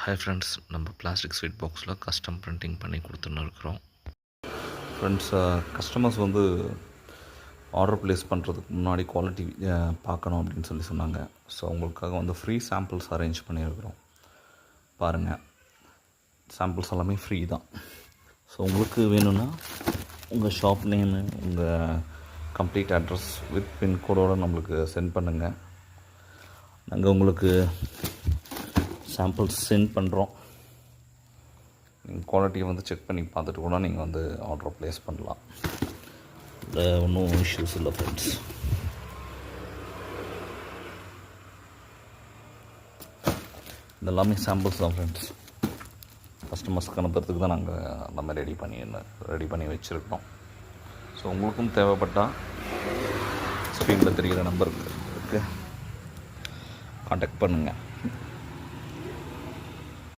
Hi friends, நம்ம plastic sweet பாக்ஸில் custom printing பண்ணி கொடுத்துன்னு இருக்கிறோம். ஃப்ரெண்ட்ஸ், கஸ்டமர்ஸ் வந்து ஆர்டர் ப்ளேஸ் பண்ணுறதுக்கு முன்னாடி குவாலிட்டி பார்க்கணும் அப்படின்னு சொன்னாங்க. ஸோ உங்களுக்காக வந்து ஃப்ரீ சாம்பிள்ஸ் அரேஞ்ச் பண்ணியிருக்கிறோம். பாருங்கள், சாம்பிள்ஸ் எல்லாமே ஃப்ரீ தான். ஸோ உங்களுக்கு வேணும்னா உங்கள் ஷாப் நேமு, உங்கள் கம்ப்ளீட் அட்ரஸ் வித் பின்கோடோடு நம்மளுக்கு சென்ட் பண்ணுங்கள். நாங்கள் உங்களுக்கு சாம்பிள்ஸ் சென்ட் பண்ணுறோம். நீங்கள் குவாலிட்டியை வந்து செக் பண்ணி பார்த்துட்டு கூட நீங்கள் வந்து ஆர்டர் ப்ளேஸ் பண்ணலாம். ஒன்றும் இஷ்யூஸ் இல்லை ஃப்ரெண்ட்ஸ். இதெல்லாமே சாம்பிள்ஸ் தான் ஃப்ரெண்ட்ஸ். கஸ்டமர்ஸ்க்கு அனுப்புறதுக்கு தான் நாங்கள் நம்ம ரெடி பண்ணி வச்சுருக்கோம். ஸோ உங்களுக்கும் தேவைப்பட்டால் ஸ்க்ரீனில் தெரிகிற நம்பருக்கு கான்டாக்ட் பண்ணுங்கள்.